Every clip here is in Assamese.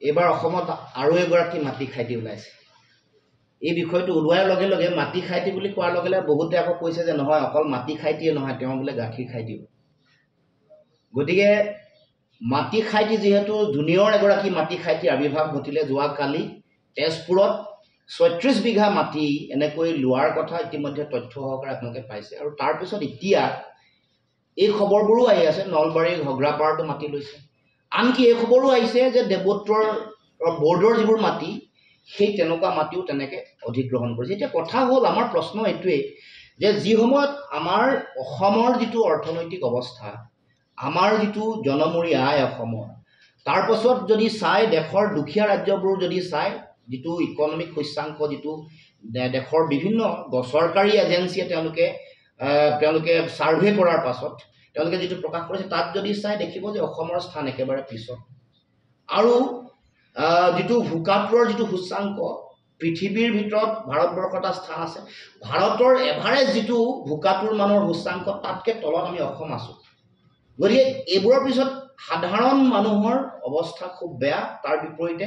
এবাৰ অসমত আৰু এগৰাকী মাটি খাইটি ওলাইছে। এই বিষয়টো ওলোৱাৰ লগে লগে মাটি খাইটি বুলি কোৱাৰ লগে লগে বহুতে আকৌ কৈছে যে নহয়, অকল মাটি খাইটিয়ে নহয়, তেওঁ বোলে গাখীৰ খাইটিও। গতিকে মাটি খাইটি যিহেতু জুনিয়ৰ এগৰাকী মাটি খাইটিৰ আৱিৰ্ভাৱ ঘটিলে যোৱাকালি তেজপুৰত ৩৬ বিঘা মাটি এনেকৈ লোৱাৰ কথা ইতিমধ্যে তথ্য সহকাৰে আপোনালোকে পাইছে। আৰু তাৰপিছত এতিয়া এই খবৰবোৰো আহি আছে নলবাৰীৰ ঘগ্ৰাপাৰতো মাটি লৈছে। আনকি এই খবৰো আহিছে যে দেৱোত্তৰ বৰ্ডৰ যিবোৰ মাটি সেই তেনেকুৱা মাটিও তেনেকৈ অধিগ্ৰহণ কৰিছে। এতিয়া কথা হ'ল, আমাৰ প্ৰশ্ন এইটোৱেই যে যি সময়ত আমাৰ অসমৰ যিটো অৰ্থনৈতিক অৱস্থা, আমাৰ যিটো জনমূৰি আয় অসমৰ, তাৰ পাছত যদি চাই দেশৰ দুখীয়া ৰাজ্যবোৰ যদি চাই, যিটো ইকনমিক সূচাংক, যিটো দেশৰ বিভিন্ন চৰকাৰী এজেঞ্চিয়ে তেওঁলোকে ছাৰ্ভে কৰাৰ পাছত তেওঁলোকে যিটো প্ৰকাশ কৰিছে, তাত যদি চাই দেখিব যে অসমৰ স্থান একেবাৰে পিছত। আৰু যিটো ভোকাতুৰৰ যিটো সূচাংক, পৃথিৱীৰ ভিতৰত ভাৰতবৰ্ষৰ এটা স্থান আছে। ভাৰতৰ এভাৰেজ যিটো ভোকাতুৰ মানৰ সূচাংক, তাতকৈ তলত আমি অসম আছোঁ। গতিকে এইবোৰৰ পিছত সাধাৰণ মানুহৰ অৱস্থা খুব বেয়া। তাৰ বিপৰীতে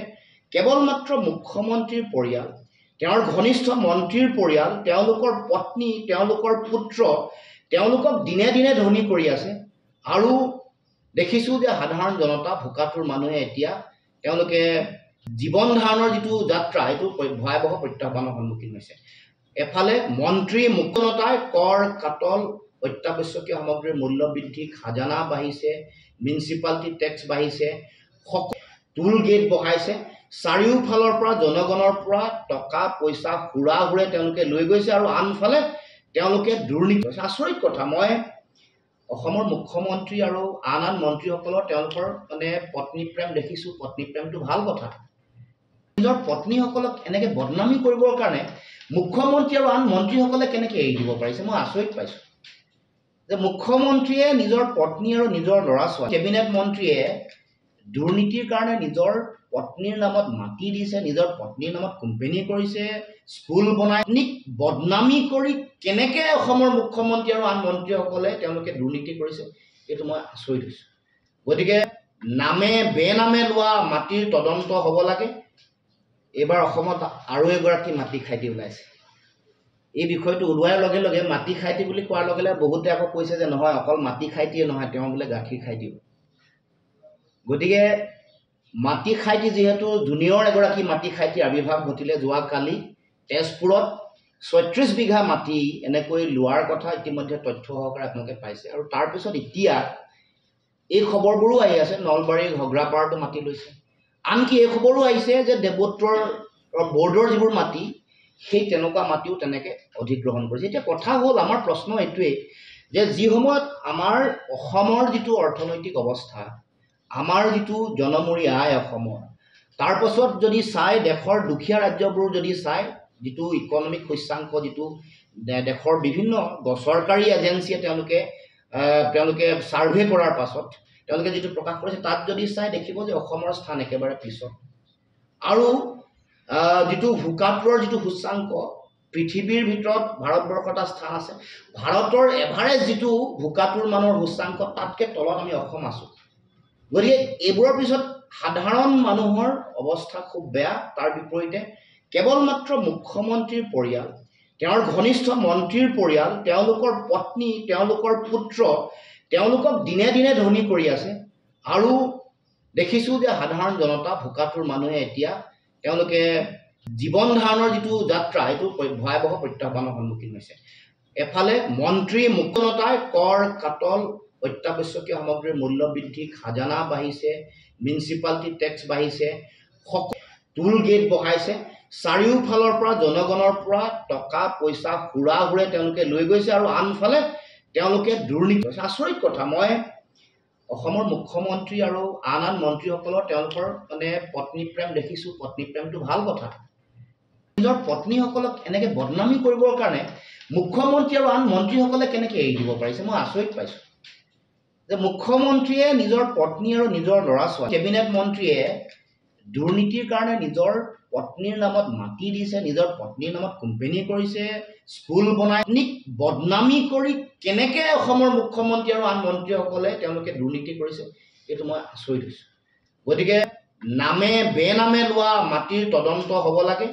কেৱল মাত্ৰ মুখ্যমন্ত্ৰীৰ পৰিয়াল, তেওঁৰ ঘনিষ্ঠ মন্ত্ৰীৰ পৰিয়াল, তেওঁলোকৰ পত্নী, তেওঁলোকৰ পুত্ৰ, তেওঁলোকক দিনে দিনে ধনী কৰি আছে। আৰু দেখিছোঁ যে সাধাৰণ জনতা, ভোকাতুৰ মানুহে এতিয়া তেওঁলোকে জীৱন ধাৰণৰ যিটো যাত্ৰা, এইটো ভয়াৱহ প্ৰত্যাহ্বানৰ সন্মুখীন হৈছে। এফালে মন্ত্ৰী মুখ্যমতাই কৰ কাটল, অত্যাৱশ্যকীয় সামগ্ৰীৰ মূল্য বৃদ্ধি, খাজানা বাঢ়িছে, মিউনিচিপালিটি টেক্স বাঢ়িছে, টোল গেট বঢ়াইছে, চাৰিওফালৰ পৰা জনগণৰ পৰা টকা পইচা সুৰাহুৰে তেওঁলোকে লৈ গৈছে। আৰু আনফালে তেওঁলোকে দুৰ্নীতি কৰিছে। আচৰিত কথা, মই অসমৰ মুখ্যমন্ত্ৰী আৰু আন মন্ত্ৰীসকলৰ তেওঁলোকৰ পত্নী প্ৰেম দেখিছোঁ। পত্নী প্ৰেমটো ভাল কথা। নিজৰ পত্নীসকলক এনেকৈ বদনামী কৰিবৰ কাৰণে মুখ্যমন্ত্ৰী আৰু আন মন্ত্ৰীসকলে কেনেকৈ এৰি দিব পাৰিছে, মই আচৰিত পাইছোঁ। যে মুখ্যমন্ত্ৰীয়ে নিজৰ পত্নী আৰু নিজৰ ল'ৰা ছোৱালী, কেবিনেট মন্ত্ৰীয়ে দুৰ্নীতিৰ কাৰণে নিজৰ পত্নীৰ নামত মাটি দিছে, নিজৰ পত্নীৰ নামত কোম্পানী কৰিছে, স্কুল বনাই, বদনামী কৰি কেনেকৈ অসমৰ মুখ্যমন্ত্ৰী আৰু আন মন্ত্ৰীসকলে তেওঁলোকে দুৰ্নীতি কৰিছে, এইটো মই আচৰিত হৈছোঁ। গতিকে নামে বেনামে লোৱা মাটিৰ তদন্ত হ'ব লাগে। এইবাৰ অসমত আৰু এগৰাকী মাটি খাইটি ওলাইছে। এই বিষয়টো ওলোৱাৰ লগে লগে মাটি খাইটি বুলি কোৱাৰ লগে লগে বহুতে আকৌ কৈছে যে নহয়, অকল মাটি খাইটিয়ে নহয়, তেওঁ বোলে গাখীৰ খাইটিও। গতিকে মাটি খাইটি যিহেতু জুনিয়ৰ এগৰাকী মাটি খাইটিৰ আৱিৰ্ভাৱ ঘটিলে যোৱাকালি তেজপুৰত ৩৬ বিঘা মাটি এনেকৈ লোৱাৰ কথা ইতিমধ্যে তথ্য সহকাৰে আপোনালোকে পাইছে। আৰু তাৰপিছত এতিয়া এই খবৰবোৰো আহি আছে নলবাৰীৰ ঘগ্ৰাপাৰতো মাটি লৈছে। আনকি এই খবৰো আহিছে যে দেৱোত্তৰ বৰ্ডৰ যিবোৰ মাটি সেই তেনেকুৱা মাটিও তেনেকৈ অধিগ্ৰহণ কৰিছে। এতিয়া কথা হ'ল, আমাৰ প্ৰশ্ন এইটোৱেই যে যি সময়ত আমাৰ অসমৰ যিটো অৰ্থনৈতিক অৱস্থা, আমাৰ যিটো জনমূৰি আয় অসমৰ, তাৰ পাছত যদি চাই দেশৰ দুখীয়া ৰাজ্যবোৰ যদি চাই, যিটো ইকনমিক সূচাংক, যিটো দেশৰ বিভিন্ন চৰকাৰী এজেঞ্চিয়ে তেওঁলোকে ছাৰ্ভে কৰাৰ পাছত তেওঁলোকে যিটো প্ৰকাশ কৰিছে, তাত যদি চাই দেখিব যে অসমৰ স্থান একেবাৰে পিছত। আৰু যিটো ভোকাতুৰৰ যিটো সূচাংক, পৃথিৱীৰ ভিতৰত ভাৰতবৰ্ষৰ এটা স্থান আছে। ভাৰতৰ এভাৰেজ যিটো ভোকাতুৰ মানৰ সূচাংক, তাতকৈ তলত আমি অসম আছোঁ। গতিকে এইবোৰৰ পিছত সাধাৰণ মানুহৰ অৱস্থা খুব বেয়া। তাৰ বিপৰীতে কেৱল মাত্ৰ মুখ্যমন্ত্ৰীৰ পৰিয়াল, তেওঁৰ ঘনিষ্ঠ মন্ত্ৰীৰ পৰিয়াল, তেওঁলোকৰ পত্নী, তেওঁলোকৰ পুত্ৰ, তেওঁলোকক দিনে দিনে ধনী কৰি আছে। আৰু দেখিছোঁ যে সাধাৰণ জনতা, ভোকাতুৰ মানুহে এতিয়া তেওঁলোকে জীৱন ধাৰণৰ যিটো যাত্ৰা, এইটো ভয়াৱহ প্ৰত্যাহ্বানৰ সন্মুখীন হৈছে। এফালে মন্ত্ৰী মুখ্যমতাই কৰ কাটল, অত্যাৱশ্যকীয় সামগ্ৰীৰ মূল্য বৃদ্ধি, খাজানা বাঢ়িছে, মিউনিচিপালিটি টেক্স বাঢ়িছে, টোল গেট বঢ়াইছে, চাৰিওফালৰ পৰা জনগণৰ পৰা টকা পইচা সুৰাহুৰে তেওঁলোকে লৈ গৈছে। আৰু আনফালে তেওঁলোকে দুৰ্নীতি কৰিছে। আচৰিত কথা, মই অসমৰ মুখ্যমন্ত্ৰী আৰু আন মন্ত্ৰীসকলৰ তেওঁলোকৰ পত্নী প্ৰেম দেখিছোঁ। পত্নী প্ৰেমটো ভাল কথা। নিজৰ পত্নীসকলক এনেকৈ বদনামী কৰিবৰ কাৰণে মুখ্যমন্ত্ৰী আৰু আন মন্ত্ৰীসকলে কেনেকৈ এৰি দিব পাৰিছে, মই আচৰিত পাইছোঁ। যে মুখ্যমন্ত্ৰীয়ে নিজৰ পত্নী আৰু নিজৰ ল'ৰা ছোৱালী, কেবিনেট মন্ত্ৰীয়ে দুৰ্নীতিৰ কাৰণে নিজৰ পত্নীৰ নামত মাটি দিছে, নিজৰ পত্নীৰ নামত কোম্পানী কৰিছে, স্কুল বনাই, বদনামী কৰি কেনেকৈ অসমৰ মুখ্যমন্ত্ৰী আৰু আন মন্ত্ৰীসকলে তেওঁলোকে দুৰ্নীতি কৰিছে, এইটো মই আচৰিত হৈছোঁ। গতিকে নামে বেনামে লোৱা মাটিৰ তদন্ত হ'ব লাগে।